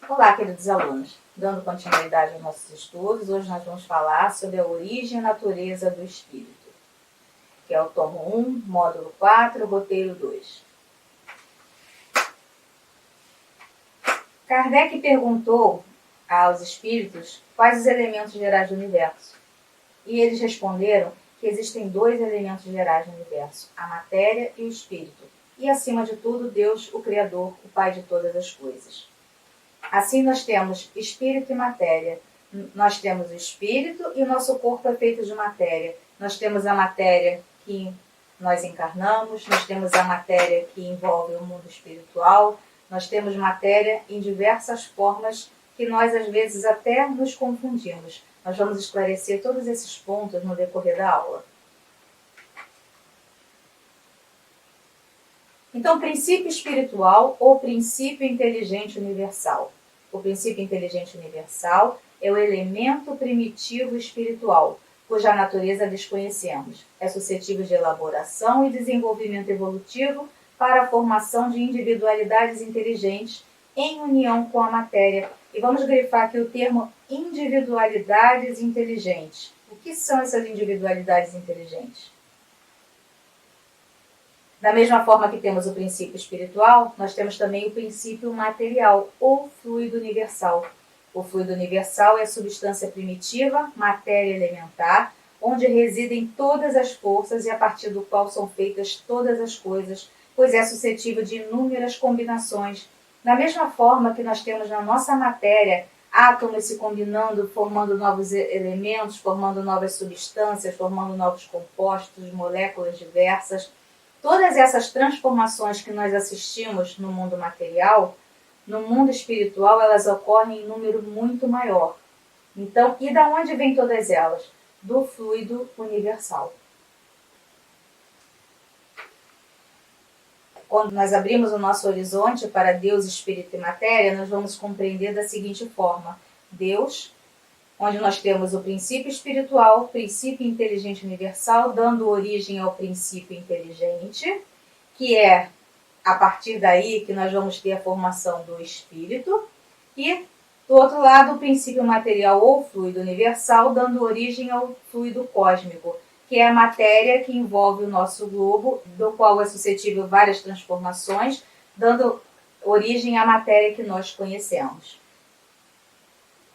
Olá, queridos alunos. Dando continuidade aos nossos estudos, hoje nós vamos falar sobre a origem e natureza do espírito, que é o tomo 1, módulo 4, roteiro 2. Kardec perguntou aos espíritos quais os elementos gerais do universo. E eles responderam que existem dois elementos gerais no universo, a matéria e o espírito. E, acima de tudo, Deus, o Criador, o Pai de todas as coisas. Assim, nós temos espírito e matéria. Nós temos o espírito e o nosso corpo é feito de matéria. Nós temos a matéria que nós encarnamos, nós temos a matéria que envolve o mundo espiritual, nós temos matéria em diversas formas que nós, às vezes, até nos confundimos. Nós vamos esclarecer todos esses pontos no decorrer da aula. Então, princípio espiritual ou princípio inteligente universal. O princípio inteligente universal é o elemento primitivo espiritual, cuja natureza desconhecemos. É suscetível de elaboração e desenvolvimento evolutivo para a formação de individualidades inteligentes em união com a matéria. E vamos grifar aqui o termo individualidades inteligentes. O que são essas individualidades inteligentes? Da mesma forma que temos o princípio espiritual, nós temos também o princípio material, ou fluido universal. O fluido universal é a substância primitiva, matéria elementar, onde residem todas as forças e a partir do qual são feitas todas as coisas, pois é suscetível de inúmeras combinações. Da mesma forma que nós temos na nossa matéria átomos se combinando, formando novos elementos, formando novas substâncias, formando novos compostos, moléculas diversas. Todas essas transformações que nós assistimos no mundo material, no mundo espiritual, elas ocorrem em número muito maior. Então, e da onde vêm todas elas? Do fluido universal. Quando nós abrimos o nosso horizonte para Deus, Espírito e Matéria, nós vamos compreender da seguinte forma: Deus, onde nós temos o princípio espiritual, o princípio inteligente universal, dando origem ao princípio inteligente, que é a partir daí que nós vamos ter a formação do espírito, e do outro lado o princípio material ou fluido universal, dando origem ao fluido cósmico, que é a matéria que envolve o nosso globo, do qual é suscetível várias transformações, dando origem à matéria que nós conhecemos.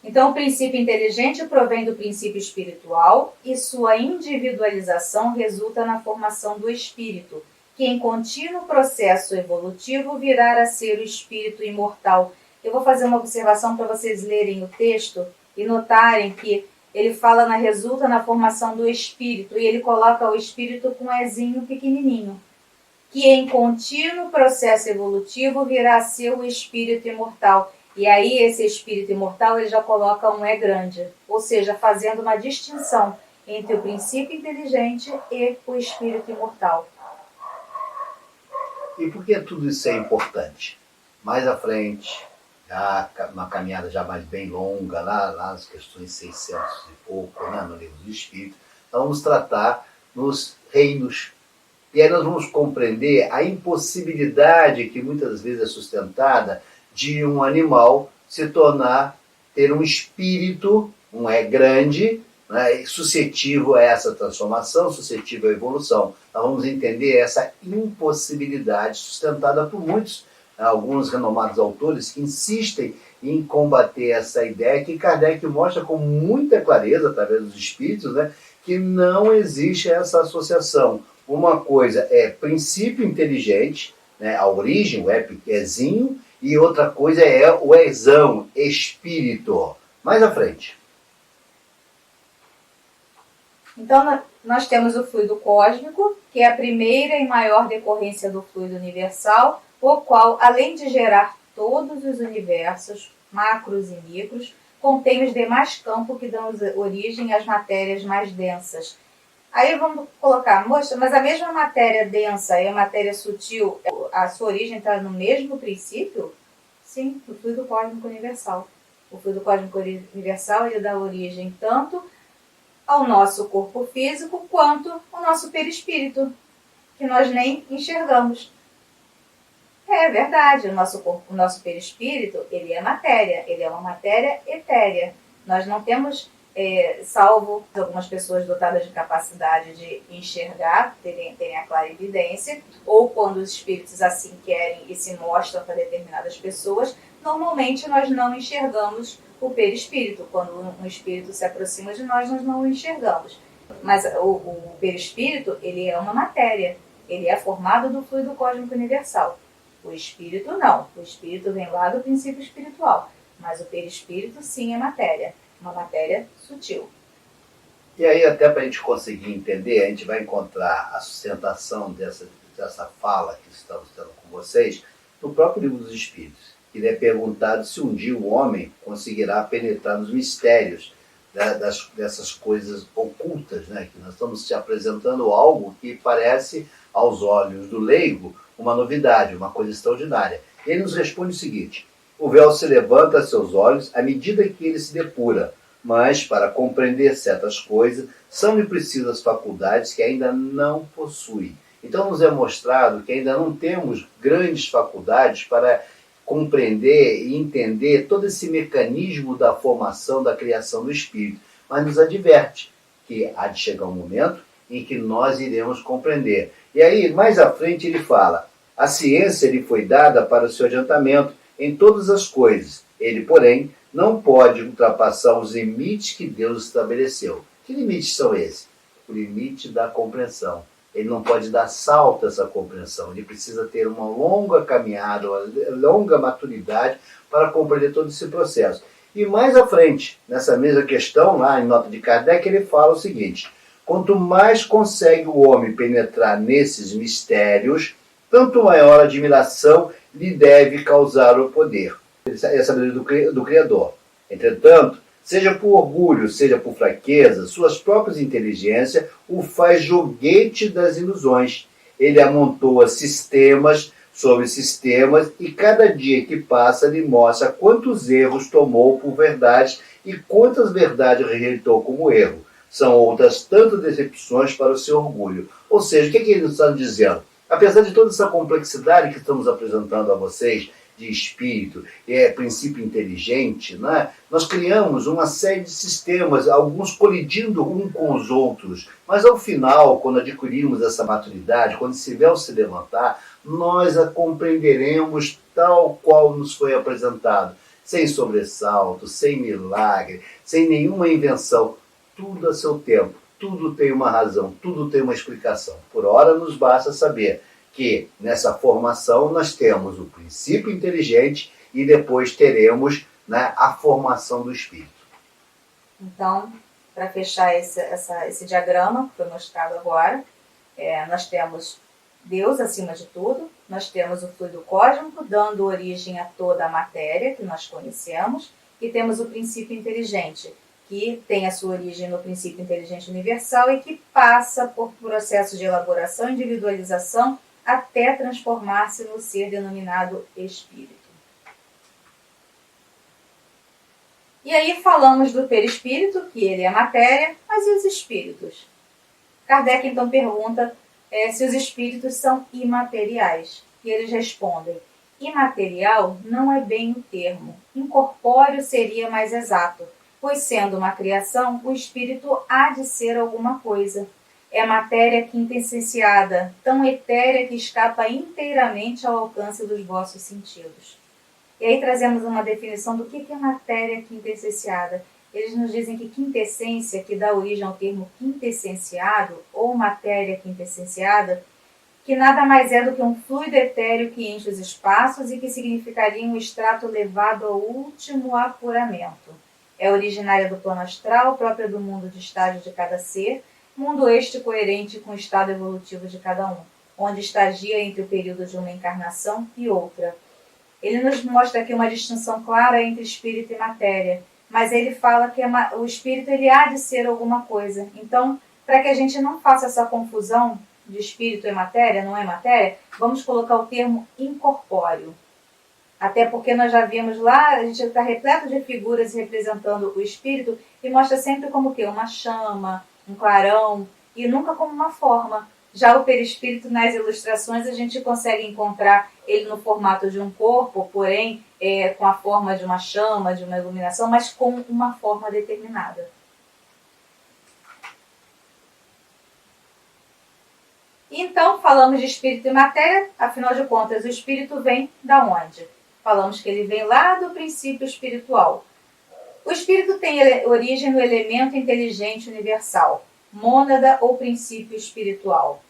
Então, o princípio inteligente provém do princípio espiritual e sua individualização resulta na formação do espírito, que em contínuo processo evolutivo virá a ser o espírito imortal. Eu vou fazer uma observação para vocês lerem o texto e notarem que ele fala resulta na formação do espírito e ele coloca o espírito com um ezinho pequenininho, que em contínuo processo evolutivo virá a ser o espírito imortal. E aí esse espírito imortal ele já coloca um E grande, ou seja, fazendo uma distinção entre o princípio inteligente e o espírito imortal. E por que tudo isso é importante? Mais à frente, já uma caminhada já mais bem longa, lá nas questões 600 e pouco, né, no livro do Espírito, nós vamos tratar nos reinos. E aí nós vamos compreender a impossibilidade que muitas vezes é sustentada de um animal ter um espírito, um E grande, né, suscetível a essa transformação, suscetível à evolução. Nós vamos entender essa impossibilidade sustentada por muitos, alguns renomados autores que insistem em combater essa ideia que Kardec mostra com muita clareza, através dos espíritos, né, que não existe essa associação. Uma coisa é princípio inteligente, né, a origem, o Ezinho, e outra coisa é o Ezão, espírito. Mais à frente. Então, nós temos o fluido cósmico, que é a primeira e maior decorrência do fluido universal, o qual, além de gerar todos os universos, macros e micros, contém os demais campos que dão origem às matérias mais densas. Aí vamos colocar, moça, mas a mesma matéria densa e a matéria sutil, a sua origem está no mesmo princípio? Sim, o fluido cósmico universal. O fluido cósmico universal ele dá origem tanto ao nosso corpo físico quanto ao nosso perispírito, que nós nem enxergamos. É verdade, o nosso perispírito, ele é matéria, ele é uma matéria etérea. Nós não temos, salvo algumas pessoas dotadas de capacidade de enxergar, terem a clarividência, ou quando os espíritos assim querem e se mostram para determinadas pessoas, normalmente nós não enxergamos o perispírito. Quando um espírito se aproxima de nós, nós não o enxergamos. Mas o perispírito, ele é uma matéria, ele é formado do fluido cósmico universal. O espírito não, o espírito vem lá do princípio espiritual, mas o perispírito sim é matéria, uma matéria sutil. E aí, até para a gente conseguir entender, a gente vai encontrar a sustentação dessa fala que estamos tendo com vocês no próprio Livro dos Espíritos. Ele é perguntado se um dia o homem conseguirá penetrar nos mistérios dessas coisas ocultas, né? Que nós estamos te apresentando algo que parece, aos olhos do leigo, uma novidade, uma coisa extraordinária. Ele nos responde o seguinte: o véu se levanta a seus olhos à medida que ele se depura, mas para compreender certas coisas são-lhe precisas faculdades que ainda não possui. Então nos é mostrado que ainda não temos grandes faculdades para compreender e entender todo esse mecanismo da formação, da criação do espírito, mas nos adverte que há de chegar um momento em que nós iremos compreender. E aí, mais à frente, ele fala: a ciência lhe foi dada para o seu adiantamento em todas as coisas. Ele, porém, não pode ultrapassar os limites que Deus estabeleceu. Que limites são esses? O limite da compreensão. Ele não pode dar salto a essa compreensão. Ele precisa ter uma longa caminhada, uma longa maturidade para compreender todo esse processo. E mais à frente, nessa mesma questão, lá em Nota de Kardec, ele fala o seguinte: quanto mais consegue o homem penetrar nesses mistérios, tanto maior admiração lhe deve causar o poder. Essa é a sabedoria do Criador. Entretanto, seja por orgulho, seja por fraqueza, suas próprias inteligências o faz joguete das ilusões. Ele amontoa sistemas sobre sistemas e cada dia que passa lhe mostra quantos erros tomou por verdades e quantas verdades rejeitou como erro. São outras tantas decepções para o seu orgulho. Ou seja, o que ele está dizendo? Apesar de toda essa complexidade que estamos apresentando a vocês, de espírito, princípio inteligente, né? Nós criamos uma série de sistemas, alguns colidindo um com os outros, mas ao final, quando adquirimos essa maturidade, quando esse véu se levantar, nós a compreenderemos tal qual nos foi apresentado, sem sobressalto, sem milagre, sem nenhuma invenção, tudo a seu tempo, tudo tem uma razão, tudo tem uma explicação. Por ora nos basta saber que nessa formação nós temos o princípio inteligente e depois teremos, né, a formação do espírito. Então, para fechar esse diagrama que foi mostrado agora, nós temos Deus acima de tudo, nós temos o fluido cósmico dando origem a toda a matéria que nós conhecemos, e temos o princípio inteligente, que tem a sua origem no princípio inteligente universal e que passa por processos de elaboração e individualização até transformar-se no ser denominado espírito. E aí falamos do perispírito, que ele é matéria, mas e os espíritos? Kardec então pergunta se os espíritos são imateriais. E eles respondem: imaterial não é bem o termo, incorpóreo seria mais exato, pois sendo uma criação, o espírito há de ser alguma coisa. É matéria quintessenciada, tão etérea que escapa inteiramente ao alcance dos vossos sentidos. E aí trazemos uma definição do que é matéria quintessenciada. Eles nos dizem que quintessência, que dá origem ao termo quintessenciado, ou matéria quintessenciada, que nada mais é do que um fluido etéreo que enche os espaços e que significaria um extrato levado ao último apuramento. É originária do plano astral, própria do mundo de estágio de cada ser, mundo este coerente com o estado evolutivo de cada um, onde estagia entre o período de uma encarnação e outra. Ele nos mostra aqui uma distinção clara entre espírito e matéria, mas ele fala que o espírito ele há de ser alguma coisa. Então, para que a gente não faça essa confusão de espírito e matéria, não é matéria, vamos colocar o termo incorpóreo. Até porque nós já vimos lá, a gente está repleto de figuras representando o espírito e mostra sempre como que uma chama, um clarão, e nunca como uma forma. Já o perispírito, nas ilustrações, a gente consegue encontrar ele no formato de um corpo, porém com a forma de uma chama, de uma iluminação, mas com uma forma determinada. Então, falamos de espírito e matéria, afinal de contas, o espírito vem da onde? Falamos que ele vem lá do princípio espiritual. O espírito tem origem no elemento inteligente universal, mônada ou princípio espiritual.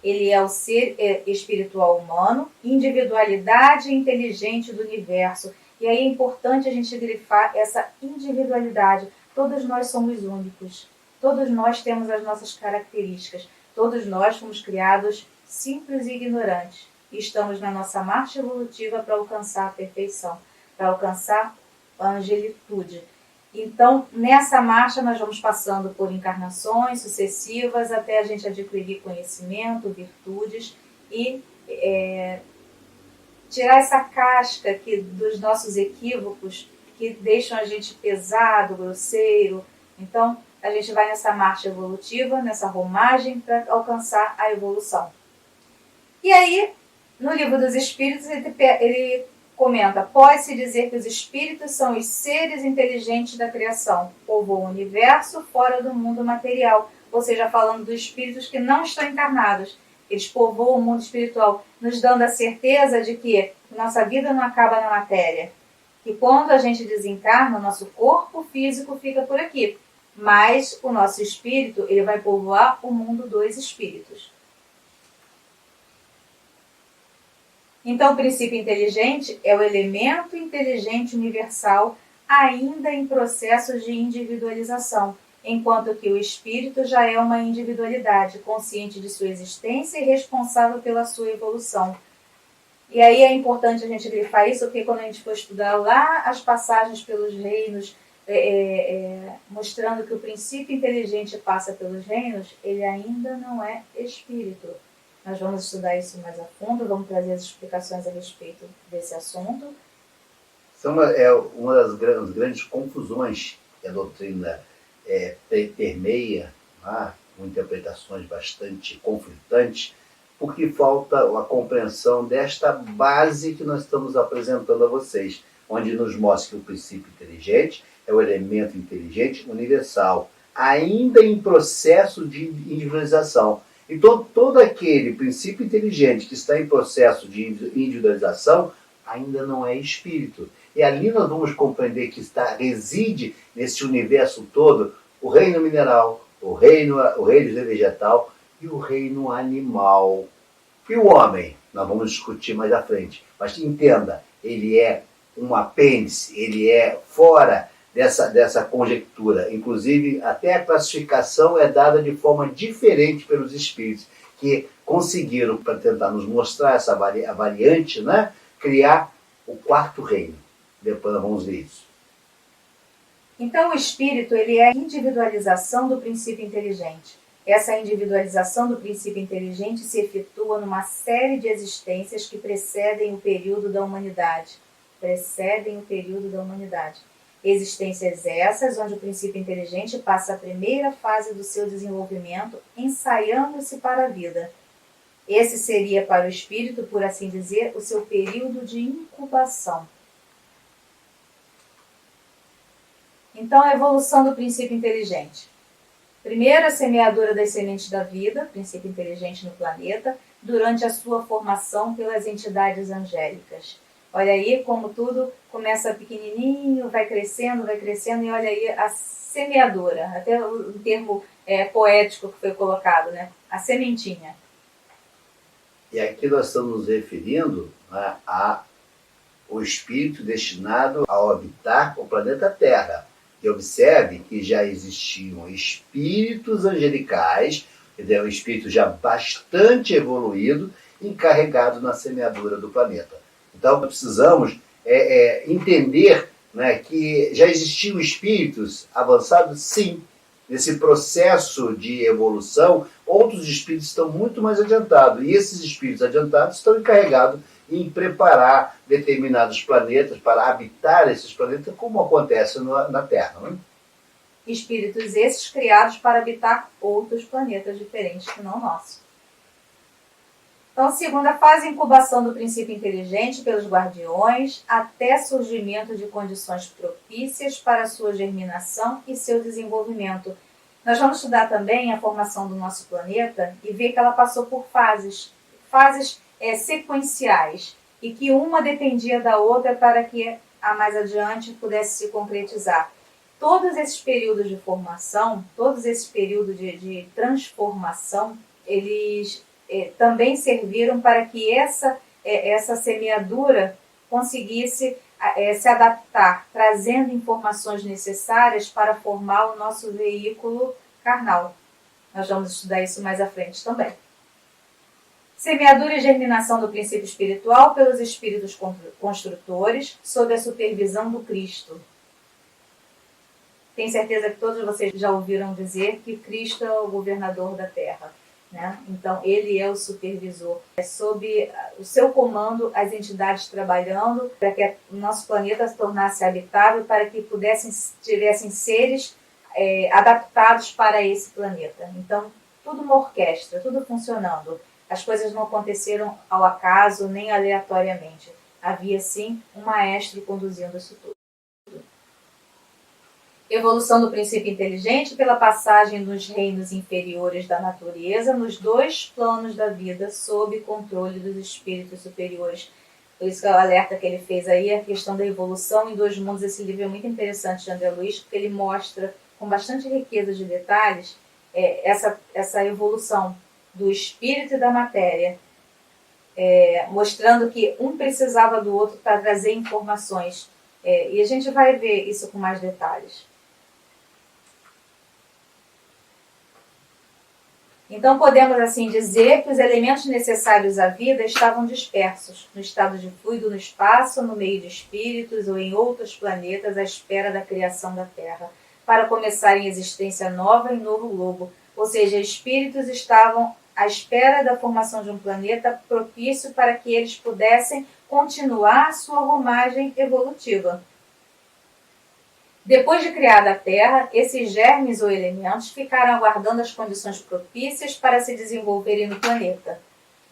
Ele é o ser espiritual humano, individualidade inteligente do universo. E aí é importante a gente grifar essa individualidade. Todos nós somos únicos. Todos nós temos as nossas características. Todos nós fomos criados simples e ignorantes. E estamos na nossa marcha evolutiva para alcançar a perfeição, para alcançar a angelitude. Então, nessa marcha, nós vamos passando por encarnações sucessivas até a gente adquirir conhecimento, virtudes e tirar essa casca dos nossos equívocos que deixam a gente pesado, grosseiro. Então, a gente vai nessa marcha evolutiva, nessa romagem para alcançar a evolução. E aí, no Livro dos Espíritos, ele comenta: pode-se dizer que os espíritos são os seres inteligentes da criação, povoam o universo fora do mundo material, ou seja, falando dos espíritos que não estão encarnados. Eles povoam o mundo espiritual, nos dando a certeza de que nossa vida não acaba na matéria, que quando a gente desencarna, o nosso corpo físico fica por aqui, mas o nosso espírito ele vai povoar o mundo dos espíritos. Então, o princípio inteligente é o elemento inteligente universal ainda em processo de individualização, enquanto que o espírito já é uma individualidade, consciente de sua existência e responsável pela sua evolução. E aí é importante a gente grifar isso, porque quando a gente for estudar lá as passagens pelos reinos, mostrando que o princípio inteligente passa pelos reinos, ele ainda não é espírito. Nós vamos estudar isso mais a fundo, vamos trazer as explicações a respeito desse assunto. Uma das grandes confusões que a doutrina permeia, com interpretações bastante conflitantes, porque falta a compreensão desta base que nós estamos apresentando a vocês, onde nos mostra que o princípio inteligente é o elemento inteligente universal, ainda em processo de individualização. Então, todo aquele princípio inteligente que está em processo de individualização ainda não é espírito. E ali nós vamos compreender que reside nesse universo todo o reino mineral, o reino vegetal e o reino animal. E o homem, nós vamos discutir mais à frente. Mas entenda, ele é um apêndice, ele é fora dessa conjectura. Inclusive, até a classificação é dada de forma diferente pelos espíritos, que conseguiram, para tentar nos mostrar essa variante, né, criar o quarto reino. Depois nós vamos ver isso. Então, o espírito ele é a individualização do princípio inteligente. Essa individualização do princípio inteligente se efetua numa série de existências que precedem o período da humanidade. Existências essas onde o princípio inteligente passa a primeira fase do seu desenvolvimento, ensaiando-se para a vida. Esse seria para o espírito, por assim dizer, o seu período de incubação. Então, a evolução do princípio inteligente. Primeiro, a semeadura das sementes da vida, princípio inteligente no planeta, durante a sua formação pelas entidades angélicas. Olha aí como tudo começa pequenininho, vai crescendo, e olha aí a semeadura, até o termo poético que foi colocado, né? A sementinha. E aqui nós estamos nos referindo, né, ao espírito destinado a habitar o planeta Terra. E observe que já existiam espíritos angelicais, um espírito já bastante evoluído, encarregado na semeadura do planeta. Então, precisamos entender, né, que já existiam espíritos avançados, sim. Nesse processo de evolução, outros espíritos estão muito mais adiantados. E esses espíritos adiantados estão encarregados em preparar determinados planetas para habitar esses planetas, como acontece na Terra. Né? Espíritos esses criados para habitar outros planetas diferentes que não o nosso. Então, segunda fase, incubação do princípio inteligente pelos guardiões, até surgimento de condições propícias para sua germinação e seu desenvolvimento. Nós vamos estudar também a formação do nosso planeta e ver que ela passou por fases sequenciais, e que uma dependia da outra para que a mais adiante pudesse se concretizar. Todos esses períodos de formação, todos esses períodos de transformação, eles também serviram para que essa semeadura conseguisse se adaptar, trazendo informações necessárias para formar o nosso veículo carnal. Nós vamos estudar isso mais à frente também. Semeadura e germinação do princípio espiritual pelos espíritos construtores, sob a supervisão do Cristo. Tenho certeza que todos vocês já ouviram dizer que Cristo é o governador da Terra, né? Então, ele é o supervisor. É sob o seu comando as entidades trabalhando para que o nosso planeta se tornasse habitável, para que tivessem seres adaptados para esse planeta. Então, tudo uma orquestra, tudo funcionando. As coisas não aconteceram ao acaso, nem aleatoriamente. Havia, sim, um maestro conduzindo isso tudo. Evolução do princípio inteligente pela passagem dos reinos inferiores da natureza nos dois planos da vida sob controle dos espíritos superiores. Por isso que o alerta que ele fez aí, a questão da evolução em dois mundos. Esse livro é muito interessante de André Luiz, porque ele mostra com bastante riqueza de detalhes essa evolução do espírito e da matéria, mostrando que um precisava do outro para trazer informações. E a gente vai ver isso com mais detalhes. Então, podemos assim dizer que os elementos necessários à vida estavam dispersos, no estado de fluido no espaço, no meio de espíritos ou em outros planetas à espera da criação da Terra, para começarem existência nova em novo globo. Ou seja, espíritos estavam à espera da formação de um planeta propício para que eles pudessem continuar sua romagem evolutiva. Depois de criada a Terra, esses germes ou elementos ficaram aguardando as condições propícias para se desenvolverem no planeta.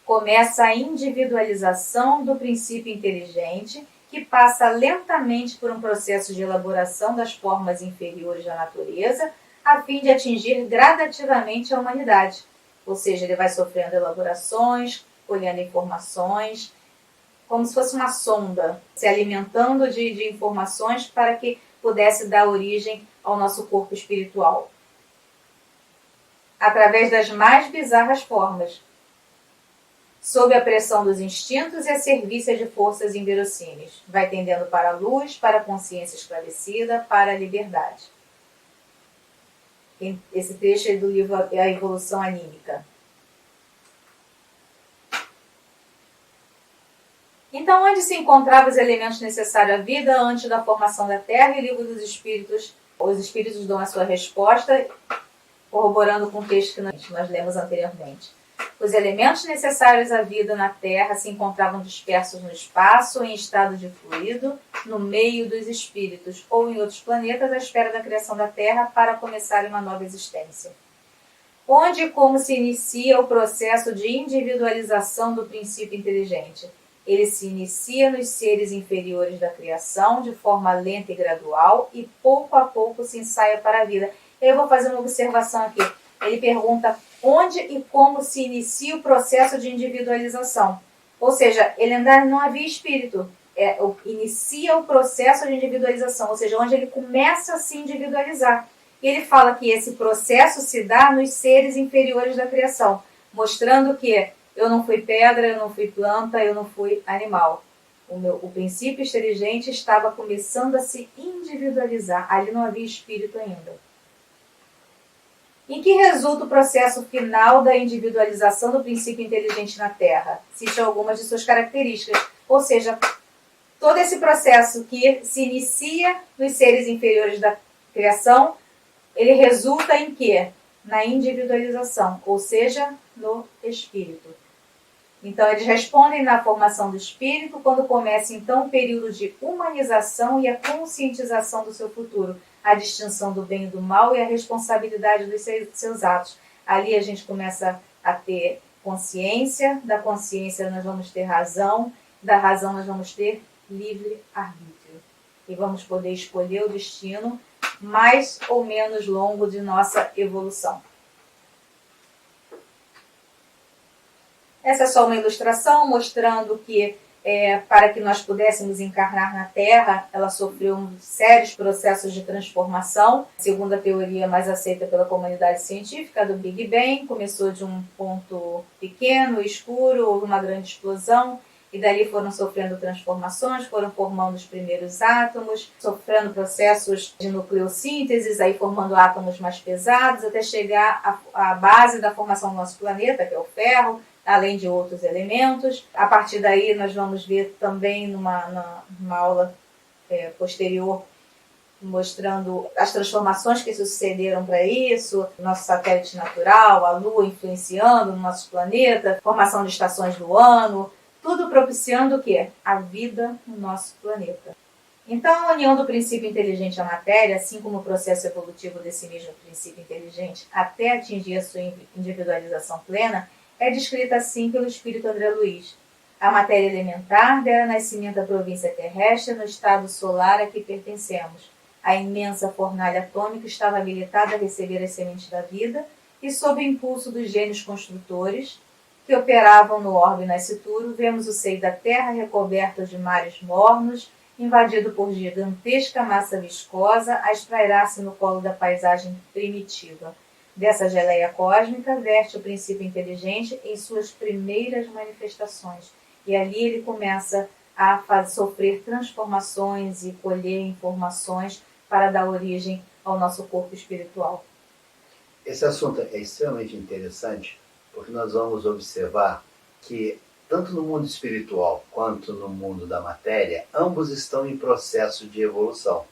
Começa a individualização do princípio inteligente, que passa lentamente por um processo de elaboração das formas inferiores da natureza, a fim de atingir gradativamente a humanidade. Ou seja, ele vai sofrendo elaborações, colhendo informações, como se fosse uma sonda, se alimentando de informações para que pudesse dar origem ao nosso corpo espiritual. Através das mais bizarras formas, sob a pressão dos instintos e a serviço de forças inverossímeis. Vai tendendo para a luz, para a consciência esclarecida, para a liberdade. Esse trecho é do livro A Evolução Anímica. Então, onde se encontravam os elementos necessários à vida antes da formação da Terra? E o livro dos Espíritos, os Espíritos dão a sua resposta, corroborando com o texto que nós lemos anteriormente. Os elementos necessários à vida na Terra se encontravam dispersos no espaço, em estado de fluido, no meio dos espíritos, ou em outros planetas, à espera da criação da Terra para começar uma nova existência. Onde e como se inicia o processo de individualização do princípio inteligente? Ele se inicia nos seres inferiores da criação, de forma lenta e gradual, e pouco a pouco se ensaia para a vida. Eu vou fazer uma observação aqui. Ele pergunta onde e como se inicia o processo de individualização. Ou seja, ele ainda não havia espírito. Inicia o processo de individualização, ou seja, onde ele começa a se individualizar. E ele fala que esse processo se dá nos seres inferiores da criação, mostrando que eu não fui pedra, eu não fui planta, eu não fui animal. O princípio inteligente estava começando a se individualizar. Ali não havia espírito ainda. Em que resulta o processo final da individualização do princípio inteligente na Terra? Cite algumas de suas características. Ou seja, todo esse processo que se inicia nos seres inferiores da criação, ele resulta em quê? Na individualização, ou seja, no espírito. Então, eles respondem na formação do espírito, quando começa, então, o período de humanização e a conscientização do seu futuro, a distinção do bem e do mal e a responsabilidade dos seus atos. Ali a gente começa a ter consciência, da consciência nós vamos ter razão, da razão nós vamos ter livre-arbítrio. E vamos poder escolher o destino mais ou menos longo de nossa evolução. Essa é só uma ilustração mostrando que para que nós pudéssemos encarnar na Terra, ela sofreu sérios processos de transformação. Segundo a teoria mais aceita pela comunidade científica, do Big Bang, começou de um ponto pequeno, escuro, houve uma grande explosão, e dali foram sofrendo transformações, foram formando os primeiros átomos, sofrendo processos de nucleossíntese, aí formando átomos mais pesados, até chegar à base da formação do nosso planeta, que é o ferro, além de outros elementos. A partir daí, nós vamos ver também numa aula posterior, mostrando as transformações que sucederam para isso, nosso satélite natural, a Lua influenciando no nosso planeta, formação de estações do ano, tudo propiciando o quê? A vida no nosso planeta. Então, a união do princípio inteligente à matéria, assim como o processo evolutivo desse mesmo princípio inteligente até atingir a sua individualização plena, é descrita assim pelo espírito André Luiz. A matéria elementar dera nascimento à província terrestre no estado solar a que pertencemos. A imensa fornalha atômica estava habilitada a receber as sementes da vida e, sob o impulso dos gênios construtores que operavam no orbe nascituro, vemos o seio da Terra recoberto de mares mornos, invadido por gigantesca massa viscosa, a esprairar-se no colo da paisagem primitiva. Dessa geleia cósmica verte o princípio inteligente em suas primeiras manifestações. E ali ele começa a sofrer transformações e colher informações para dar origem ao nosso corpo espiritual. Esse assunto é extremamente interessante, porque nós vamos observar que, tanto no mundo espiritual quanto no mundo da matéria, ambos estão em processo de evolução.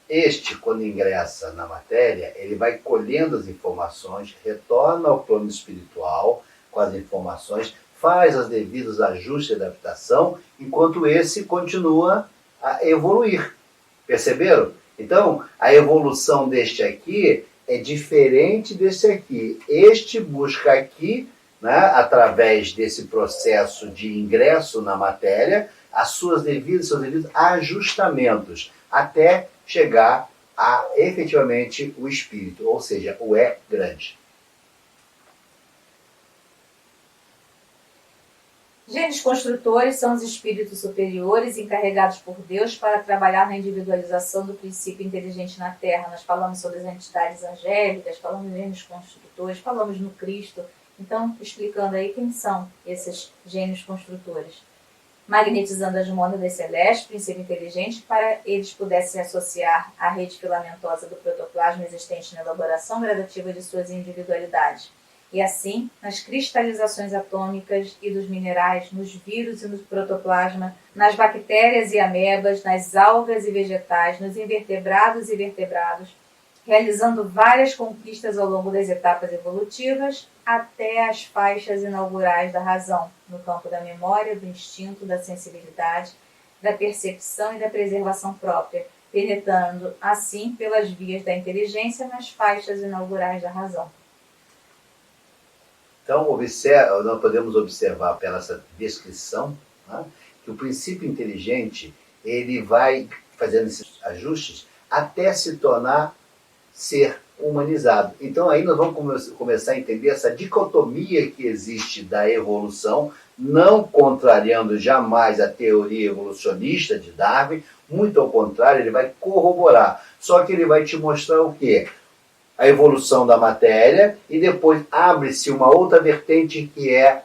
Este, quando ingressa na matéria, ele vai colhendo as informações, retorna ao plano espiritual com as informações, faz os devidos ajustes e adaptação, enquanto esse continua a evoluir. Perceberam? Então, a evolução deste aqui é diferente desse aqui. Este busca aqui, né, através desse processo de ingresso na matéria, seus devidos ajustamentos, até chegar a efetivamente o espírito, ou seja, o é grande. Gênios construtores são os espíritos superiores encarregados por Deus para trabalhar na individualização do princípio inteligente na Terra. Nós falamos sobre as entidades angélicas, falamos de gênios construtores, falamos no Cristo. Então, explicando aí quem são esses gênios construtores. Magnetizando as mônadas celestes, princípio inteligente, para eles pudessem associar à rede filamentosa do protoplasma existente na elaboração gradativa de suas individualidades. E assim, nas cristalizações atômicas e dos minerais, nos vírus e no protoplasma, nas bactérias e amebas, nas algas e vegetais, nos invertebrados e vertebrados, realizando várias conquistas ao longo das etapas evolutivas, até as faixas inaugurais da razão, no campo da memória, do instinto, da sensibilidade, da percepção e da preservação própria, penetrando assim pelas vias da inteligência nas faixas inaugurais da razão. Então, nós podemos observar pela essa descrição, né, que o princípio inteligente ele vai fazendo esses ajustes até se tornar ser humanizado. Então aí nós vamos começar a entender essa dicotomia que existe da evolução, não contrariando jamais a teoria evolucionista de Darwin, muito ao contrário, ele vai corroborar. Só que ele vai te mostrar o quê? A evolução da matéria, e depois abre-se uma outra vertente que é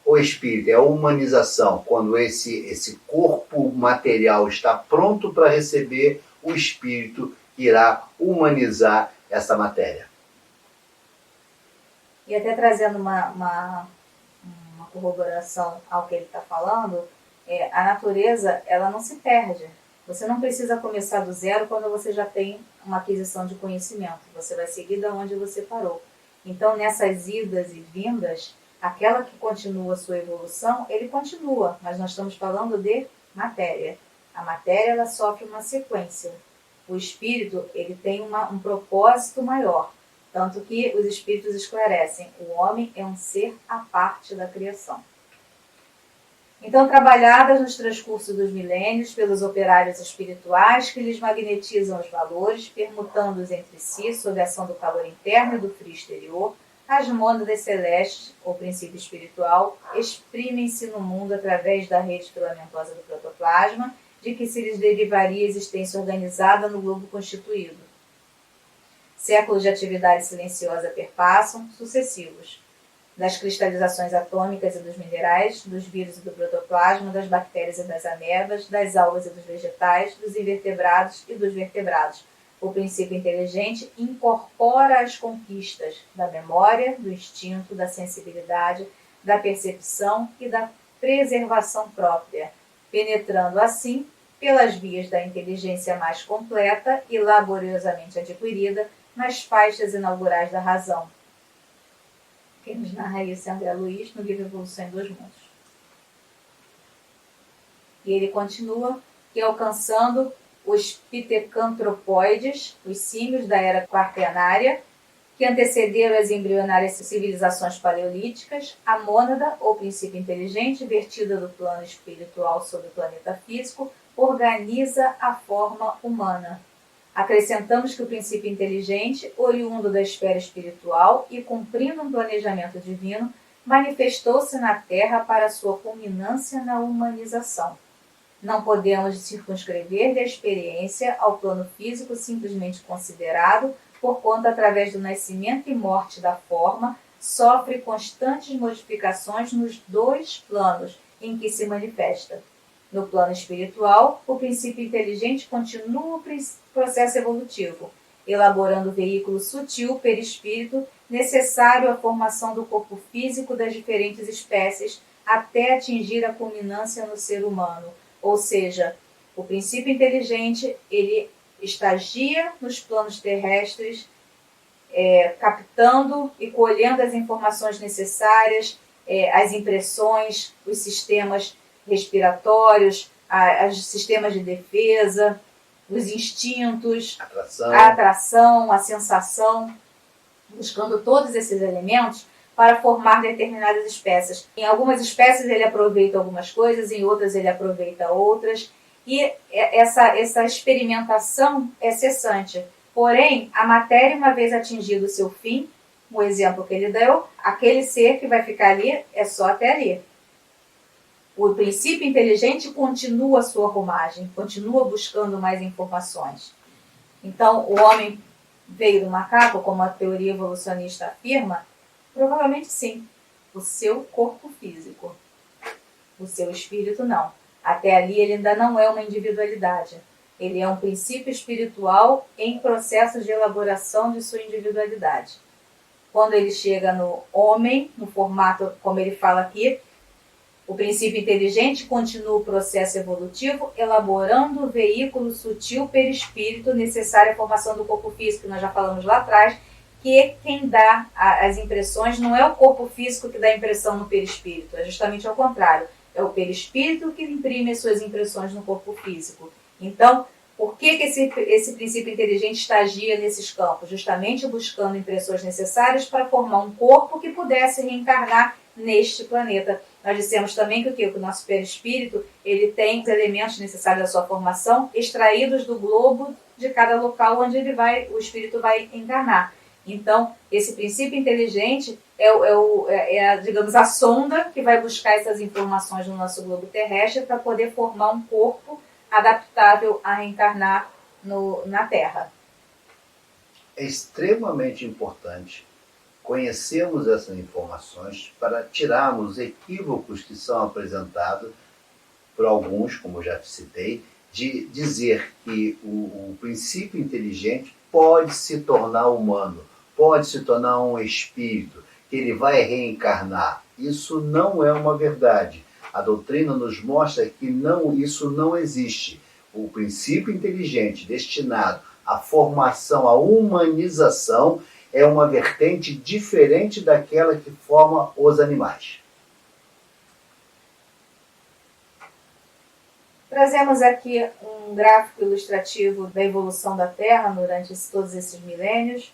o espírito, é a humanização, quando esse corpo material está pronto para receber o espírito que irá humanizar essa matéria. E até trazendo uma corroboração ao que ele está falando, a natureza ela não se perde. Você não precisa começar do zero quando você já tem uma aquisição de conhecimento. Você vai seguir da onde você parou. Então, nessas idas e vindas, aquela que continua a sua evolução, ele continua, mas nós estamos falando de matéria. A matéria ela sofre uma sequência. O espírito ele tem um propósito maior. Tanto que os espíritos esclarecem, o homem é um ser à parte da criação. Então, trabalhadas nos transcurso dos milênios pelos operários espirituais que lhes magnetizam os valores, permutando-os entre si sob a ação do calor interno e do frio exterior, as mônadas celestes, ou princípio espiritual, exprimem-se no mundo através da rede filamentosa do protoplasma, de que se lhes derivaria a existência organizada no globo constituído. Séculos de atividade silenciosa perpassam, sucessivos, das cristalizações atômicas e dos minerais, dos vírus e do protoplasma, das bactérias e das amebas, das algas e dos vegetais, dos invertebrados e dos vertebrados. O princípio inteligente incorpora as conquistas da memória, do instinto, da sensibilidade, da percepção e da preservação própria, penetrando assim, pelas vias da inteligência mais completa e laboriosamente adquirida, nas faixas inaugurais da razão. Quem nos narra isso é André Luiz, no livro Evolução em Dois Mundos. E ele continua que alcançando os pitecantropoides, os símios da era quaternária, que antecederam as embrionárias civilizações paleolíticas, a mônada, ou princípio inteligente, vertida do plano espiritual sobre o planeta físico, organiza a forma humana. Acrescentamos que o princípio inteligente, oriundo da esfera espiritual e cumprindo um planejamento divino, manifestou-se na Terra para sua culminância na humanização. Não podemos circunscrever da experiência ao plano físico simplesmente considerado, porquanto, através do nascimento e morte da forma, sofre constantes modificações nos dois planos em que se manifesta. No plano espiritual, o princípio inteligente continua o processo evolutivo, elaborando o veículo sutil perispírito necessário à formação do corpo físico das diferentes espécies até atingir a culminância no ser humano. Ou seja, o princípio inteligente, ele estagia nos planos terrestres, captando e colhendo as informações necessárias, as impressões, os sistemas respiratórios, os sistemas de defesa, os instintos, a atração, a sensação, buscando todos esses elementos para formar determinadas espécies. Em algumas espécies ele aproveita algumas coisas, em outras ele aproveita outras, e essa experimentação é cessante. Porém, a matéria, uma vez atingido o seu fim, o exemplo que ele deu, aquele ser que vai ficar ali é só até ali. O princípio inteligente continua a sua rumagem, continua buscando mais informações. Então, o homem veio do macaco, como a teoria evolucionista afirma? Provavelmente sim. O seu corpo físico. O seu espírito não. Até ali ele ainda não é uma individualidade. Ele é um princípio espiritual em processo de elaboração de sua individualidade. Quando ele chega no homem, no formato, como ele fala aqui, o princípio inteligente continua o processo evolutivo, elaborando o veículo sutil perispírito necessário à formação do corpo físico, que nós já falamos lá atrás, que quem dá as impressões não é o corpo físico que dá a impressão no perispírito, é justamente ao contrário. É o perispírito que imprime as suas impressões no corpo físico. Então, por que esse princípio inteligente estagia nesses campos? Justamente buscando impressões necessárias para formar um corpo que pudesse reencarnar neste planeta. Nós dissemos também que o nosso perispírito ele tem os elementos necessários à sua formação extraídos do globo de cada local onde o espírito vai encarnar. Então, esse princípio inteligente digamos, a sonda que vai buscar essas informações no nosso globo terrestre para poder formar um corpo adaptável a reencarnar na Terra. É extremamente importante conhecermos essas informações para tirarmos equívocos que são apresentados por alguns, como eu já citei, de dizer que o princípio inteligente pode se tornar humano, pode se tornar um espírito, que ele vai reencarnar. Isso não é uma verdade. A doutrina nos mostra que isso não existe. O princípio inteligente destinado à formação, à humanização, é uma vertente diferente daquela que forma os animais. Trazemos aqui um gráfico ilustrativo da evolução da Terra durante todos esses milênios.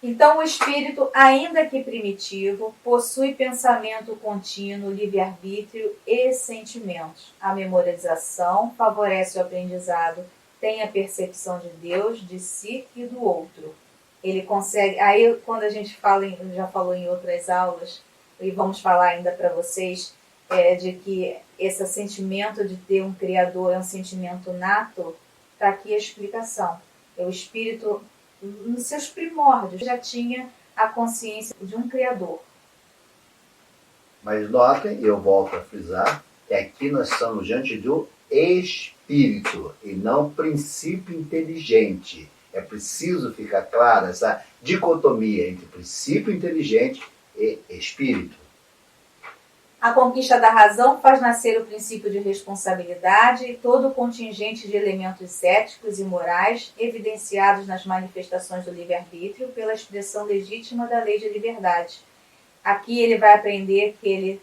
Então, o espírito, ainda que primitivo, possui pensamento contínuo, livre-arbítrio e sentimentos. A memorização favorece o aprendizado, tem a percepção de Deus, de si e do outro. Ele consegue... Aí, quando a gente fala, já falou em outras aulas, e vamos falar ainda para vocês, de que esse sentimento de ter um Criador é um sentimento nato, está aqui a explicação. O espírito, nos seus primórdios, já tinha a consciência de um Criador. Mas notem, eu volto a frisar, que aqui nós estamos diante do espírito e não princípio inteligente. É preciso ficar clara essa dicotomia entre princípio inteligente e espírito. A conquista da razão faz nascer o princípio de responsabilidade e todo o contingente de elementos éticos e morais evidenciados nas manifestações do livre-arbítrio pela expressão legítima da lei de liberdade. Aqui ele vai aprender que ele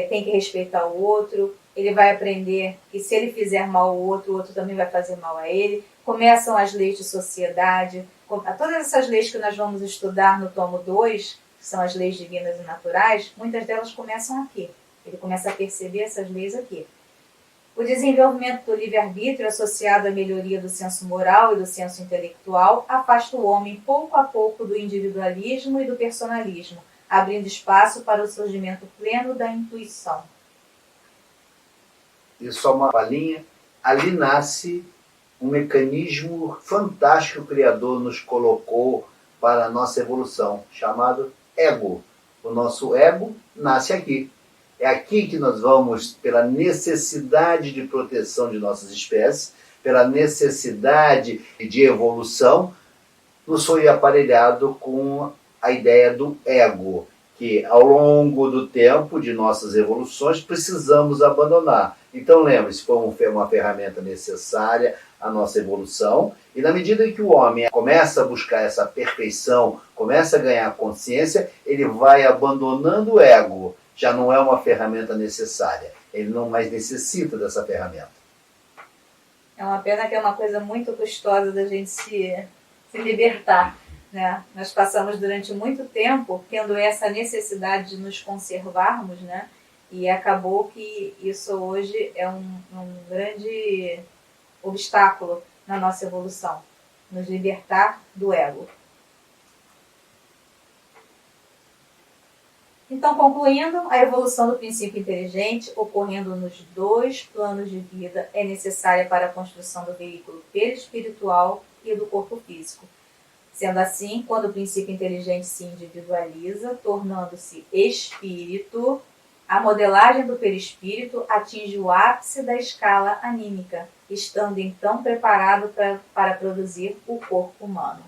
tem que respeitar o outro, ele vai aprender que se ele fizer mal ao outro, o outro também vai fazer mal a ele. Começam as leis de sociedade, todas essas leis que nós vamos estudar no tomo 2, que são as leis divinas e naturais, muitas delas começam aqui. Ele começa a perceber essas leis aqui. O desenvolvimento do livre-arbítrio, associado à melhoria do senso moral e do senso intelectual, afasta o homem pouco a pouco do individualismo e do personalismo, abrindo espaço para o surgimento pleno da intuição. E só uma palhinha, ali nasce um mecanismo fantástico que o Criador nos colocou para a nossa evolução, chamado ego. O nosso ego nasce aqui. É aqui que nós vamos, pela necessidade de proteção de nossas espécies, pela necessidade de evolução, nos foi aparelhado com a ideia do ego, que ao longo do tempo de nossas evoluções precisamos abandonar. Então lembre-se, foi uma ferramenta necessária à nossa evolução, e na medida que o homem começa a buscar essa perfeição, começa a ganhar consciência, ele vai abandonando o ego. Já não é uma ferramenta necessária. Ele não mais necessita dessa ferramenta. É uma pena que é uma coisa muito custosa da gente se libertar, né? Nós passamos durante muito tempo tendo essa necessidade de nos conservarmos, né? E acabou que isso hoje é um grande obstáculo na nossa evolução. Nos libertar do ego. Então, concluindo, a evolução do princípio inteligente, ocorrendo nos dois planos de vida, é necessária para a construção do veículo perispiritual e do corpo físico. Sendo assim, quando o princípio inteligente se individualiza, tornando-se espírito, a modelagem do perispírito atinge o ápice da escala anímica, estando então preparado para produzir o corpo humano.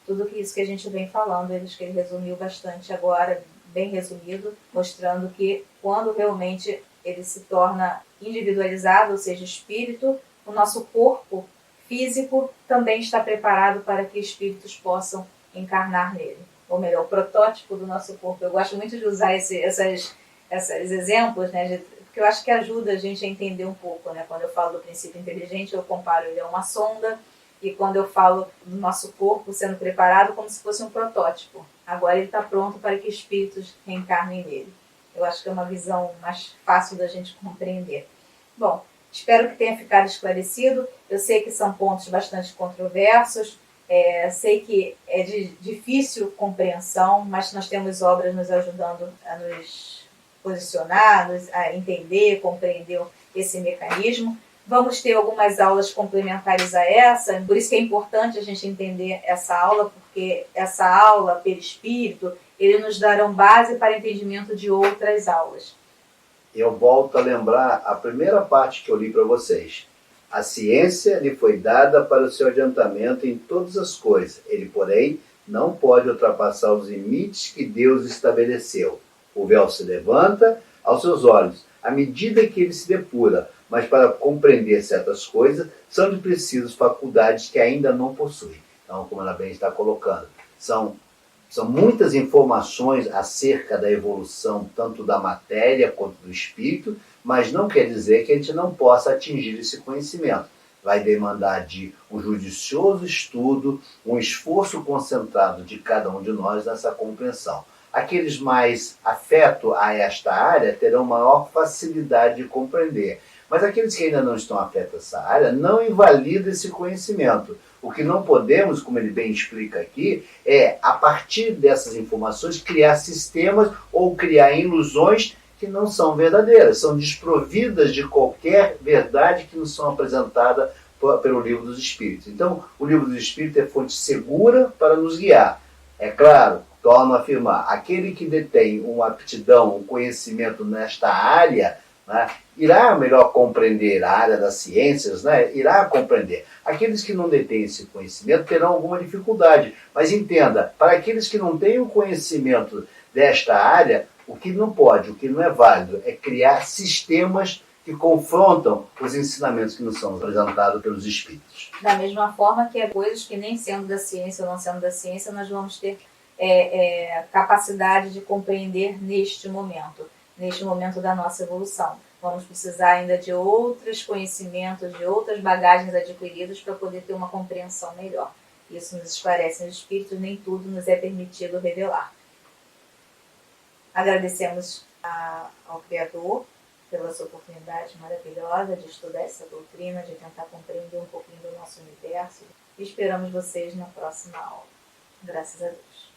Tudo isso que a gente vem falando, que ele resumiu bastante agora, bem resumido, mostrando que quando realmente ele se torna individualizado, ou seja, espírito, o nosso corpo físico também está preparado para que espíritos possam encarnar nele. Ou melhor, o protótipo do nosso corpo. Eu gosto muito de usar esses exemplos, né, porque eu acho que ajuda a gente a entender um pouco, né? Quando eu falo do princípio inteligente, eu comparo ele a uma sonda, e quando eu falo do nosso corpo sendo preparado como se fosse um protótipo. Agora ele está pronto para que espíritos reencarnem nele. Eu acho que é uma visão mais fácil da gente compreender. Bom, espero que tenha ficado esclarecido. Eu sei que são pontos bastante controversos, sei que é de difícil compreensão, mas nós temos obras nos ajudando a nos posicionar, a entender, compreender esse mecanismo. Vamos ter algumas aulas complementares a essa, por isso que é importante a gente entender essa aula, porque essa aula, perispírito, ele nos dará base para entendimento de outras aulas. Eu volto a lembrar a primeira parte que eu li para vocês. A ciência lhe foi dada para o seu adiantamento em todas as coisas. Ele, porém, não pode ultrapassar os limites que Deus estabeleceu. O véu se levanta aos seus olhos, à medida que ele se depura, mas para compreender certas coisas, são de preciso faculdades que ainda não possui. Então, como ela bem está colocando, são muitas informações acerca da evolução, tanto da matéria quanto do espírito, mas não quer dizer que a gente não possa atingir esse conhecimento. vai demandar de um judicioso estudo, um esforço concentrado de cada um de nós nessa compreensão. Aqueles mais afetos a esta área terão maior facilidade de compreender. Mas aqueles que ainda não estão afetos a essa área não invalidam esse conhecimento. O que não podemos, como ele bem explica aqui, é, a partir dessas informações, criar sistemas ou criar ilusões que não são verdadeiras, são desprovidas de qualquer verdade que nos são apresentadas pelo Livro dos Espíritos. Então, o Livro dos Espíritos é fonte segura para nos guiar. É claro, torno a afirmar, aquele que detém uma aptidão, um conhecimento nesta área, né, irá melhor compreender a área das ciências, né, irá compreender. Aqueles que não detêm esse conhecimento terão alguma dificuldade, mas entenda, para aqueles que não têm o conhecimento desta área, o que não pode, o que não é válido, é criar sistemas que confrontam os ensinamentos que nos são apresentados pelos espíritos. Da mesma forma que é coisas que nem sendo da ciência ou não sendo da ciência, nós vamos ter capacidade de compreender neste momento da nossa evolução. Vamos precisar ainda de outros conhecimentos, de outras bagagens adquiridas para poder ter uma compreensão melhor. Isso nos esclarece nos espíritos, nem tudo nos é permitido revelar. Agradecemos ao Criador pela sua oportunidade maravilhosa de estudar essa doutrina, de tentar compreender um pouquinho do nosso universo. E esperamos vocês na próxima aula. Graças a Deus.